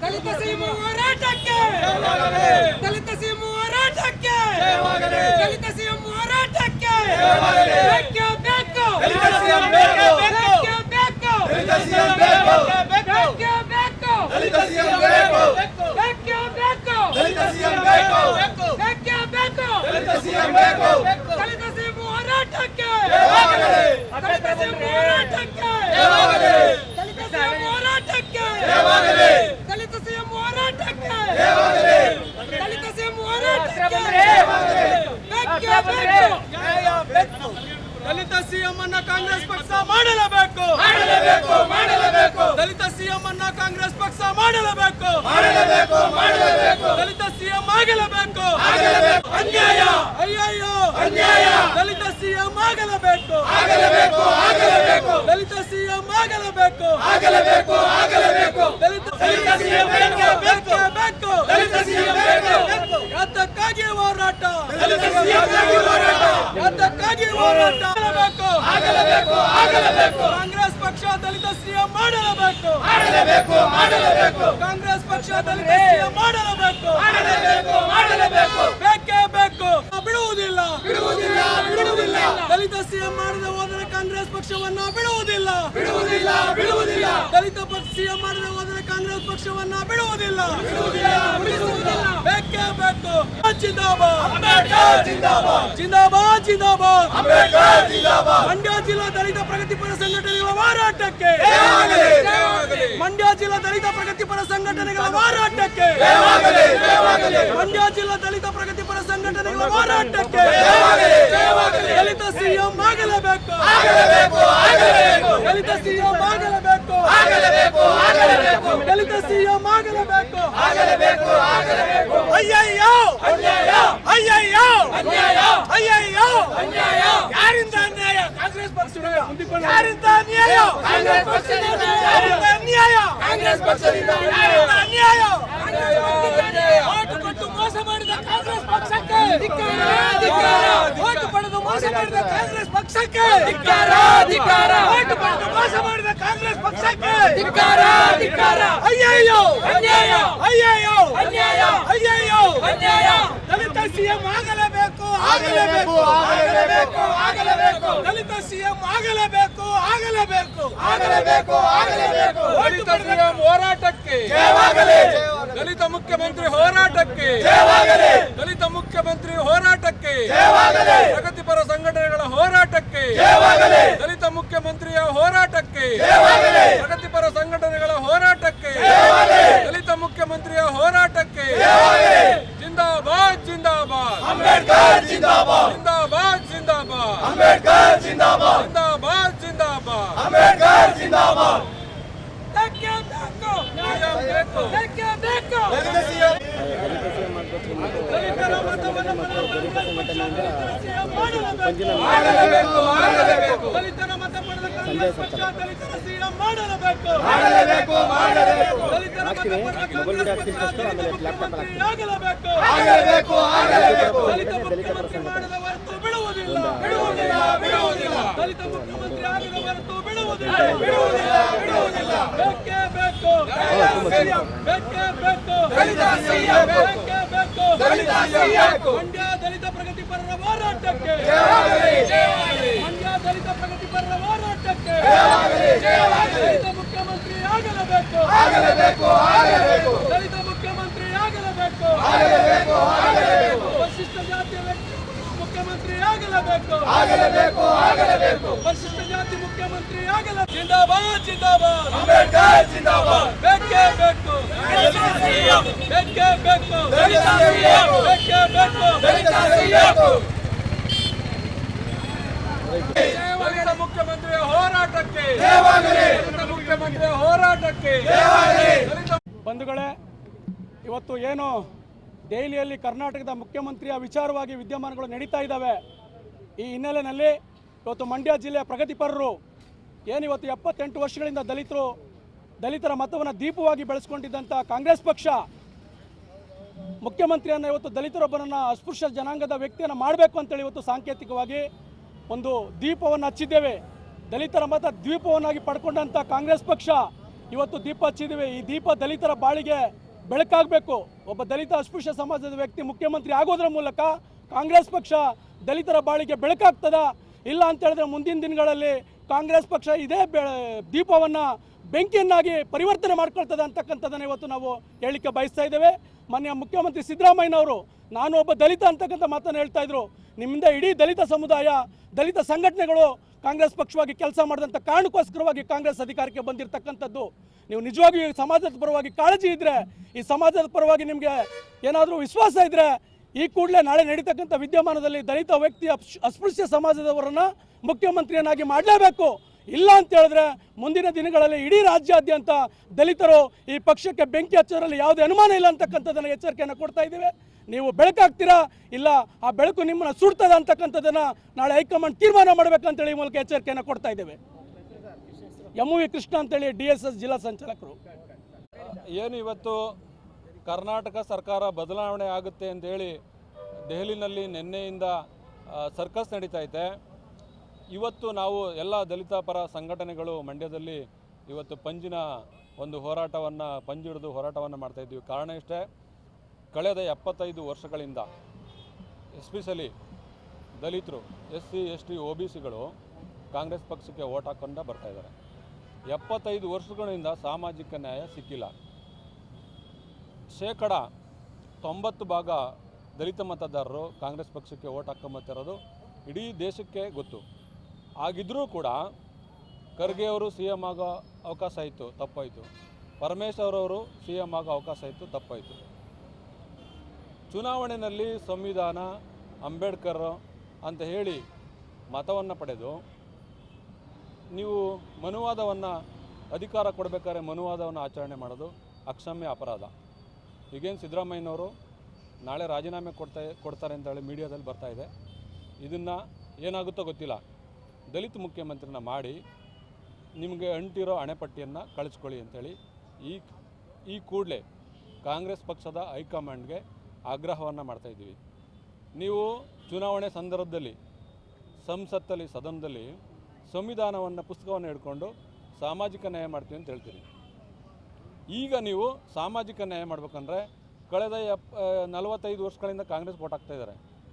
ದಲಿತ ಸೀಮು ಹೋರಾಟಕ್ಕೆ ದಲಿತ ಸೀಮು ಹೋರಾಟಕ್ಕೆ ದಲಿತ ಸೀಮು ಹೋರಾಟಕ್ಕೆ ಬೇಕೇ ಬೇಕು ದಲಿತ ಸೀಮು ಬೇಕು ಬೇಕೇ ಬೇಕು ದಲಿತ ಸೀಮು ಬೇಕು ಬೇಕೇ ಬೇಕು ದಲಿತ ಸೀಮು ಬೇಕು ಬೇಕೇ ಬೇಕು ದಲಿತ ಸೀಮು ಬೇಕು ಬೇಕೇ ಬೇಕು ದಲಿತ ಸೀಮು ಬೇಕು ದಲಿತ ಸೀಮು ಹೋರಾಟಕ್ಕೆ ದಲಿತ ಸೀಮು ಹೋರಾಟಕ್ಕೆ ದಲಿತ ಸೀಮು ಹೋರಾಟಕ್ಕೆ ದಲಿತ ಸಿಎಂ ಹೋರಾಟಕ್ಕೆ ದಲಿತ ಸಿಎಂ ಹೋರಾಟಕ್ಕೆ ದಲಿತ ಸಿಎಂ ಅನ್ನ ಕಾಂಗ್ರೆಸ್ ಪಕ್ಷ ಮಾಡಲೇಬೇಕು ಮಾಡಲೇಬೇಕು ಮಾಡಲೇಬೇಕು ದಲಿತ ಸಿಎಂ ಅನ್ನ ಕಾಂಗ್ರೆಸ್ ಪಕ್ಷ ಮಾಡಲೇಬೇಕು ಮಾಡಲೇಬೇಕು ಮಾಡಲೇಬೇಕು ದಲಿತ ಸಿಎಂ ಆಗಲೇಬೇಕು ಆಗಲೇಬೇಕು ಅನ್ಯಾಯ ಅಯ್ಯಯ್ಯೋ ಅನ್ಯಾಯ ದಲಿತ ಸಿಎಂ ಆಗಲೇಬೇಕು ಆಗಲೇಬೇಕು ಆಗಲೇಬೇಕು ದಲಿತ ಸಿಎಂ ಆಗಲೇಬೇಕು ಆಗಲೇಬೇಕು ಆಗಲೇಬೇಕು ದಲಿತ ಸಿಎಂ ಬೇಕು ಬೇಕು ಬೇಕು ದಲಿತ ಸಿಎಂ ಬೇಕು ಅದಕ್ಕಾಗಿ ಹೋರಾಟ ದಲಿತ ಸಿಎಂ ಹೋರಾಟ ಅದಕ್ಕಾಗಿ ಹೋರಾಟ ಆಗಲೇಬೇಕು ಆಗಲೇಬೇಕು ಆಗಲೇಬೇಕು ಕಾಂಗ್ರೆಸ್ ಪಕ್ಷ ದಲಿತ ಸಿಎಂ ಮಾಡಲೇಬೇಕು ಮಾಡಲೇಬೇಕು ಮಾಡಲೇಬೇಕು ಕಾಂಗ್ರೆಸ್ ಪಕ್ಷ ದಲಿತ ಸಿಎಂ ಮಾಡಲೇಬೇಕು ಮಾಡಲೇಬೇಕು ಮಾಡಲೇಬೇಕು ಬೇಕೇ ಬೇಕು ಬಿಡುವುದಿಲ್ಲ ಬಿಡುವುದಿಲ್ಲ ಬಿಡುವುದಿಲ್ಲ ದಲಿತ ಸಿಎಂ ಮಾಡದೆ ಹೋದರೆ ಕಾಂಗ್ರೆಸ್ ಪಕ್ಷವನ್ನ ಬಿಡುವುದಿಲ್ಲ ಬಿಡುವುದಿಲ್ಲ ಬಿಡುವುದಿಲ್ಲ ದಲಿತ ಪಕ್ಷ ಸಿಎಂ ಮಾಡದೆ ಹೋದರೆ ಕಾಂಗ್ರೆಸ್ ಪಕ್ಷವನ್ನ ಬಿಡುವುದಿಲ್ಲ ಬಿಡುವುದಿಲ್ಲ ಬಿಡುವುದಿಲ್ಲ ಬೇಕೇ ಬೇಕು ಜಿಂದಾಬಾದ್ ಅಂಬೇಡ್ಕರ್ ಜಿಂದಾಬಾದ್ ಜಿಂದಾಬಾದ್ ಜಿಂದಾಬಾದ್ ಅಂಬೇಡ್ಕರ್ ಜಿಂದಾಬಾದ್ ಮಂಡ್ಯ ಜಿಲ್ಲಾ ದಲಿತ ಪ್ರಗತಿಪರ ಸಂಘಟನೆಗಳ ಹೋರಾಟಕ್ಕೆ ಮಂಡ್ಯ ಜಿಲ್ಲಾ ದಲಿತ ಪ್ರಗತಿಪರ ಸಂಘಟನೆಗಳ ಹೋರಾಟಕ್ಕೆ ಮಂಡ್ಯ ಜಿಲ್ಲಾ ದಲಿತ ಪ್ರಗತಿಪರ ಸಂಘಟನೆಗಳ ಹೋರಾಟಕ್ಕೆ ದಲಿತ ಸಿಎಂ ಆಗಲೇಬೇಕು ದಲಿತ ಸಿಎಂ ಆಗಲೇಬೇಕು ದಲಿತ ಸಿಎಂ ಆಗಲೇಬೇಕು ಅಯ್ಯಯ್ಯೋ ಅಯ್ಯಯ್ಯೋ ಅಯ್ಯಯ್ಯೋ ಯಾರಿಂದ ಅನ್ಯಾಯ ಕಾಂಗ್ರೆಸ್ ಪಕ್ಷ ಯಾರಿಂದ ಅನ್ಯಾಯ ಕಾಂಗ್ರೆಸ್ ಪಕ್ಷದಿಂದ ಯಾರಿಂದ ಅನ್ಯಾಯ ಕಾಂಗ್ರೆಸ್ ಪಕ್ಷದಿಂದ ಯಾರಿಂದ ಅನ್ಯಾಯ ಓಟು ಕೊಟ್ಟು ಮೋಸ ಮಾಡಿದ ಕಾಂಗ್ರೆಸ್ ಪಕ್ಷಕ್ಕೆ ಧಿಕ್ಕಾರ ಧಿಕ್ಕಾರ ಓಟು ಪಡೆದು ಮೋಸ ಮಾಡಿದ ಕಾಂಗ್ರೆಸ್ ಪಕ್ಷಕ್ಕೆ ಧಿಕ್ಕಾರ ಧಿಕ್ಕಾರ ಓಟು ಪಡೆದು ಮೋಸ ಮಾಡಿದ ಕಾಂಗ್ರೆಸ್ ಪಕ್ಷಕ್ಕೆ ಧಿಕ್ಕಾರ ಧಿಕ್ಕಾರ ಅಯ್ಯಯ್ಯೋ ಅನ್ಯಾಯ ಅಯ್ಯಯ್ಯೋ ಅನ್ಯಾಯ ಅಯ್ಯಯ್ಯೋ ಅನ್ಯಾಯ ದಲಿತ ಸಿಎಂ ಆಗಲೇಬೇಕು ಆಗಲೇಬೇಕು ಆಗಲೇಬೇಕು ಆಗಲೇಬೇಕು ದಲಿತ ಸಿಎಂ ಆಗಲೇಬೇಕು ಆಗಲೇಬೇಕು ಆಗಲೇಬೇಕು ಆಗಲೇಬೇಕು ದಲಿತ ಸಿಎಂ ಹೋರಾಟಕ್ಕೆ ಜಯವಾಗಲಿ ದಲಿತ ಮುಖ್ಯಮಂತ್ರಿ ಹೋರಾಟಕ್ಕೆ ಜಯವಾಗಲಿ ದಲಿತ ಮುಖ್ಯಮಂತ್ರಿ ಹೋರಾಟಕ್ಕೆ ಜಯವಾಗಲಿ ಪ್ರಗತಿಪರ ಸಂಘಟನೆಗಳ ಹೋರಾಟಕ್ಕೆ ಜಯವಾಗಲಿ ದಲಿತ ಮುಖ್ಯಮಂತ್ರಿಯ ಹೋರಾಟಕ್ಕೆ ಜಯವಾಗಲಿ ಪ್ರಗತಿಪರ ಸಂಘಟನೆಗಳ ಹೋರಾಟಕ್ಕೆ ಜಯವಾಗಲಿ ದಲಿತ ಮುಖ್ಯಮಂತ್ರಿಯ ಹೋರಾಟಕ್ಕೆ ಜಯವಾಗಲಿ ಜಿಂದಾಬಾದ್ ಜಿಂದಾಬಾದ್ ಅಂಬೇಡ್ಕರ್ ಜಿಂದಾಬಾದ್ ಜಿಂದಾಬಾದ್ ಜಿಂದಾಬಾದ್ ಅಂಬೇಡ್ಕರ್ ಜಿಂದಾಬಾದ್ ಜಿಂದಾಬಾದ್ ಜಿಂದಾಬಾದ್ ಅಂಬೇಡ್ಕರ್ ಜಿಂದಾಬಾದ್ ಬೇಕೇ ಬೇಕು ಬೇಕು ಬೇಕೇ ಬೇಕು ದಲಿತ ಸಿಎಂ ದಲಿತರ ಮತವನ್ನು ಮಾಡಲೇಬೇಕು ಮಾಡಲೇಬೇಕು ದಲಿತರ ಮತ ಪಡೆದ ಕಾಂಗ್ರೆಸ್ ಪಕ್ಷ ದಲಿತರ ಸಿಎಂ ಮಾಡಲೇಬೇಕು ಮಾಡಲೇಬೇಕು ಮಾಡಲೇಬೇಕು ದಲಿತರ ಮತ ಪಡೆದ ಕಾಂಗ್ರೆಸ್ ಪಕ್ಷ ಆಗಲೇಬೇಕು ಆಗಲೇಬೇಕು ಆಗಲೇಬೇಕು ದಲಿತ ಮುಖ್ಯಮಂತ್ರಿ ಮಾಡದ ಹೊರತು ಬಿಡುವುದಿಲ್ಲ ಬಿಡುವುದಿಲ್ಲ ಬಿಡುವುದಿಲ್ಲ ದಲಿತ ಮುಖ್ಯಮಂತ್ರಿ ಆಗದ ಹೊರತು ಬಿಡುವುದಿಲ್ಲ ಬಿಡುವುದಿಲ್ಲ ಬಿಡುವುದಿಲ್ಲ ಬೇಕೇ ಬೇಕು ಬೇಕೇ ಬೇಕು ದಲಿತ ಸಿಎಂ ಬೇಕೇ ಬೇಕು ದಲಿತ ಸಿಎಂ ಮಂಡ್ಯ ದಲಿತ ಪ್ರಗತಿಪರರ ಹೋರಾಟಕ್ಕೆ ಜಯವಾಗಲಿ ಜಯವಾಗಲಿ ಮಂಡ್ಯ ದಲಿತ ಪ್ರಗತಿಪರರ ಹೋರಾಟಕ್ಕೆ ಜಯವಾಗಲಿ ಜಯವಾಗಲಿ ದಲಿತ ಮುಖ್ಯಮಂತ್ರಿ ಆಗಲೇಬೇಕು ಆಗಲೇಬೇಕು ಆಗಲೇಬೇಕು ದಲಿತ ಮುಖ್ಯಮಂತ್ರಿ ಆಗಲೇಬೇಕು ಆಗಲೇಬೇಕು ಆಗಲೇಬೇಕು ಪರಿಶಿಷ್ಟ ಜಾತಿಯ ಮುಖ್ಯಮಂತ್ರಿ ಆಗಲೇಬೇಕು ಆಗಲೇಬೇಕು ಆಗಲೇಬೇಕು ಪರಿಶಿಷ್ಟ ಜಾತಿ ಮುಖ್ಯಮಂತ್ರಿ ಆಗಲೇಬೇಕು ಜಿಂದಾಬಾದ್ ಜಿಂದಾಬಾದ್ ಅಂಬೇಡ್ಕರ್ ಜಿಂದಾಬಾದ್ ಬೇಕೇ ಬೇಕು ಬೇಕೇ ಬೇಕು ದಲಿತ ಸಿಎಂ ಬೇಕೇ ಬೇಕು ದಲಿತ ಸಿಎಂ ದಲಿತ ಮುಖ್ಯಮಂತ್ರಿಯ ಹೋರಾಟಕ್ಕೆ ಜಯವಾಗಲಿ ದಲಿತ ಮುಖ್ಯಮಂತ್ರಿಯ ಹೋರಾಟಕ್ಕೆ ಜಯವಾಗಲಿ ಬಂಧುಗಳೇ, ಇವತ್ತು ಏನು ದೆಹಲಿಯಲ್ಲಿ ಕರ್ನಾಟಕದ ಮುಖ್ಯಮಂತ್ರಿಯ ವಿಚಾರವಾಗಿ ವಿದ್ಯಮಾನಗಳು ನಡೀತಾ ಇದ್ದಾವೆ. ಈ ಹಿನ್ನೆಲೆಯಲ್ಲಿ ಇವತ್ತು ಮಂಡ್ಯ ಜಿಲ್ಲೆಯ ಪ್ರಗತಿಪರರು ಏನಿವತ್ತು 78 ವರ್ಷಗಳಿಂದ ದಲಿತರು ದಲಿತರ ಮತವನ್ನು ದೀಪವಾಗಿ ಬೆಳೆಸ್ಕೊಂಡಿದ್ದಂಥ ಕಾಂಗ್ರೆಸ್ ಪಕ್ಷ ಮುಖ್ಯಮಂತ್ರಿಯನ್ನು ಇವತ್ತು ದಲಿತರೊಬ್ಬರನ್ನು ಅಸ್ಪೃಶ್ಯ ಜನಾಂಗದ ವ್ಯಕ್ತಿಯನ್ನು ಮಾಡಬೇಕು ಅಂತೇಳಿ ಇವತ್ತು ಸಾಂಕೇತಿಕವಾಗಿ ಒಂದು ದೀಪವನ್ನು ಹಚ್ಚಿದ್ದೇವೆ. ದಲಿತರ ಮತ ದ್ವೀಪವನ್ನಾಗಿ ಪಡ್ಕೊಂಡಂಥ ಕಾಂಗ್ರೆಸ್ ಪಕ್ಷ ಇವತ್ತು ದೀಪ ಹಚ್ಚಿದ್ದೇವೆ. ಈ ದೀಪ ದಲಿತರ ಬಾಳಿಗೆ ಬೆಳಕಾಗಬೇಕು. ಒಬ್ಬ ದಲಿತ ಅಸ್ಪೃಶ್ಯ ಸಮಾಜದ ವ್ಯಕ್ತಿ ಮುಖ್ಯಮಂತ್ರಿ ಆಗೋದ್ರ ಮೂಲಕ ಕಾಂಗ್ರೆಸ್ ಪಕ್ಷ ದಲಿತರ ಬಾಳಿಗೆ ಬೆಳಕಾಗ್ತದ? ಇಲ್ಲ ಅಂತ ಹೇಳಿದ್ರೆ ಮುಂದಿನ ದಿನಗಳಲ್ಲಿ ಕಾಂಗ್ರೆಸ್ ಪಕ್ಷ ಇದೇ ದೀಪವನ್ನು ಬೆಂಕಿಯನ್ನಾಗಿ ಪರಿವರ್ತನೆ ಮಾಡ್ಕೊಳ್ತದೆ ಅಂತಕ್ಕಂಥದ್ದನ್ನು ಇವತ್ತು ನಾವು ಹೇಳಿಕೆ ಬಯಸ್ತಾ ಇದ್ದೇವೆ. ಮಾನ್ಯ ಮುಖ್ಯಮಂತ್ರಿ ಸಿದ್ದರಾಮಯ್ಯನವರು ನಾನು ಒಬ್ಬ ದಲಿತ ಅಂತಕ್ಕಂಥ ಮಾತನ್ನು ಹೇಳ್ತಾ ಇದ್ರು. ನಿಮ್ಮಿಂದ ಇಡೀ ದಲಿತ ಸಮುದಾಯ, ದಲಿತ ಸಂಘಟನೆಗಳು ಕಾಂಗ್ರೆಸ್ ಪಕ್ಷವಾಗಿ ಕೆಲಸ ಮಾಡಿದಂಥ ಕಾರಣಕ್ಕೋಸ್ಕರವಾಗಿ ಕಾಂಗ್ರೆಸ್ ಅಧಿಕಾರಕ್ಕೆ ಬಂದಿರತಕ್ಕಂಥದ್ದು. ನೀವು ನಿಜವಾಗಿಯೂ ಈ ಸಮಾಜದ ಪರವಾಗಿ ಕಾಳಜಿ ಇದ್ದರೆ, ಈ ಸಮಾಜದ ಪರವಾಗಿ ನಿಮಗೆ ಏನಾದರೂ ವಿಶ್ವಾಸ ಇದ್ದರೆ ಈ ಕೂಡಲೇ ನಾಳೆ ನಡೀತಕ್ಕಂಥ ವಿದ್ಯಮಾನದಲ್ಲಿ ದಲಿತ ವ್ಯಕ್ತಿ ಅಸ್ಪೃಶ್ಯ ಸಮಾಜದವರನ್ನು ಮುಖ್ಯಮಂತ್ರಿಯನ್ನಾಗಿ ಮಾಡಲೇಬೇಕು. ಇಲ್ಲ ಅಂತ ಹೇಳಿದ್ರೆ ಮುಂದಿನ ದಿನಗಳಲ್ಲಿ ಇಡೀ ರಾಜ್ಯಾದ್ಯಂತ ದಲಿತರು ಈ ಪಕ್ಷಕ್ಕೆ ಬೆಂಕಿ ಹಚ್ಚೋದ್ರಲ್ಲಿ ಯಾವುದೇ ಅನುಮಾನ ಇಲ್ಲ ಅಂತಕ್ಕಂಥದ್ದನ್ನು ಎಚ್ಚರಿಕೆಯನ್ನು ಕೊಡ್ತಾ ಇದ್ದೀವಿ. ನೀವು ಬೆಳಕಾಗ್ತೀರಾ, ಇಲ್ಲ ಆ ಬೆಳಕು ನಿಮ್ಮನ್ನು ಸುಡ್ತದೆ ಅಂತಕ್ಕಂಥದ್ದನ್ನು ನಾಳೆ ಹೈಕಮಾಂಡ್ ತೀರ್ಮಾನ ಮಾಡಬೇಕಂತೇಳಿ ಈ ಮೂಲಕ ಎಚ್ಚರಿಕೆಯನ್ನು ಕೊಡ್ತಾ ಇದ್ದೇವೆ. MV ಕೃಷ್ಣ ಅಂತೇಳಿ DSS ಜಿಲ್ಲಾ ಸಂಚಾಲಕರು. ಏನು ಇವತ್ತು ಕರ್ನಾಟಕ ಸರ್ಕಾರ ಬದಲಾವಣೆ ಆಗುತ್ತೆ ಅಂತೇಳಿ ದೆಹಲಿನಲ್ಲಿ ನಿನ್ನೆಯಿಂದ ಸರ್ಕಸ್ ನಡೀತಾ ಇದೆ. ಇವತ್ತು ನಾವು ಎಲ್ಲ ದಲಿತ ಪರ ಸಂಘಟನೆಗಳು ಮಂಡ್ಯದಲ್ಲಿ ಇವತ್ತು ಪಂಜಿನ ಒಂದು ಹೋರಾಟವನ್ನು ಹಿಡಿದು ಹೋರಾಟವನ್ನು ಮಾಡ್ತಾಯಿದ್ದೀವಿ. ಕಾರಣ ಇಷ್ಟೇ, ಕಳೆದ 75 ವರ್ಷಗಳಿಂದ ಎಸ್ಪೆಷಲಿ ದಲಿತರು, SC ST OBCಗಳು ಕಾಂಗ್ರೆಸ್ ಪಕ್ಷಕ್ಕೆ ಓಟ್ ಹಾಕೊಂಡು ಬರ್ತಾಯಿದ್ದಾರೆ. 75 ವರ್ಷಗಳಿಂದ ಸಾಮಾಜಿಕ ನ್ಯಾಯ ಸಿಕ್ಕಿಲ್ಲ. 90% ದಲಿತ ಮತದಾರರು ಕಾಂಗ್ರೆಸ್ ಪಕ್ಷಕ್ಕೆ ಓಟ್ ಹಾಕೊಂಬತ್ತಿರೋದು ಇಡೀ ದೇಶಕ್ಕೆ ಗೊತ್ತು. ಆಗಿದ್ದರೂ ಕೂಡ ಖರ್ಗೆ ಅವರು CM ಆಗೋ ಅವಕಾಶ ಇತ್ತು, ತಪ್ಪಾಯಿತು. ಪರಮೇಶ್ವರ್ ಅವರು CM ಆಗೋ ಅವಕಾಶ ಇತ್ತು, ತಪ್ಪಾಯಿತು. ಚುನಾವಣೆಯಲ್ಲಿ ಸಂವಿಧಾನ, ಅಂಬೇಡ್ಕರ್ ಅಂತ ಹೇಳಿ ಮತವನ್ನು ಪಡೆದು ನೀವು ಮನುವಾದವನ್ನು ಅಧಿಕಾರ ಕೊಡಬೇಕಾದ್ರೆ ಮನುವಾದವನ್ನು ಆಚರಣೆ ಮಾಡೋದು ಅಕ್ಷಮ್ಯ ಅಪರಾಧ. ಈಗೇನು ಸಿದ್ದರಾಮಯ್ಯನವರು ನಾಳೆ ರಾಜೀನಾಮೆ ಕೊಡ್ತಾರೆ ಅಂತ ಹೇಳಿ ಮೀಡಿಯಾದಲ್ಲಿ ಬರ್ತಾ ಇದೆ. ಇದನ್ನು ಏನಾಗುತ್ತೋ ಗೊತ್ತಿಲ್ಲ, ದಲಿತ ಮುಖ್ಯಮಂತ್ರಿನ ಮಾಡಿ ನಿಮಗೆ ಅಂಟಿರೋ ಹಣೆಪಟ್ಟಿಯನ್ನು ಕಳಿಸ್ಕೊಳ್ಳಿ ಅಂತೇಳಿ ಈ ಕೂಡಲೇ ಕಾಂಗ್ರೆಸ್ ಪಕ್ಷದ ಹೈಕಮಾಂಡ್ಗೆ ಆಗ್ರಹವನ್ನು ಮಾಡ್ತಾಯಿದ್ದೀವಿ. ನೀವು ಚುನಾವಣೆ ಸಂದರ್ಭದಲ್ಲಿ ಸಂಸತ್ತಲ್ಲಿ, ಸದನದಲ್ಲಿ ಸಂವಿಧಾನವನ್ನು ಪುಸ್ತಕವನ್ನು ಹಿಡ್ಕೊಂಡು ಸಾಮಾಜಿಕ ನ್ಯಾಯ ಮಾಡ್ತೀವಿ ಅಂತ ಹೇಳ್ತೀರಿ. ಈಗ ನೀವು ಸಾಮಾಜಿಕ ನ್ಯಾಯ ಮಾಡ್ಬೇಕಂದ್ರೆ ಕಳೆದ 45 ವರ್ಷಗಳಿಂದ ಕಾಂಗ್ರೆಸ್ ಓಟ್ ಹಾಕ್ತಾಯಿದ್ದಾರೆ.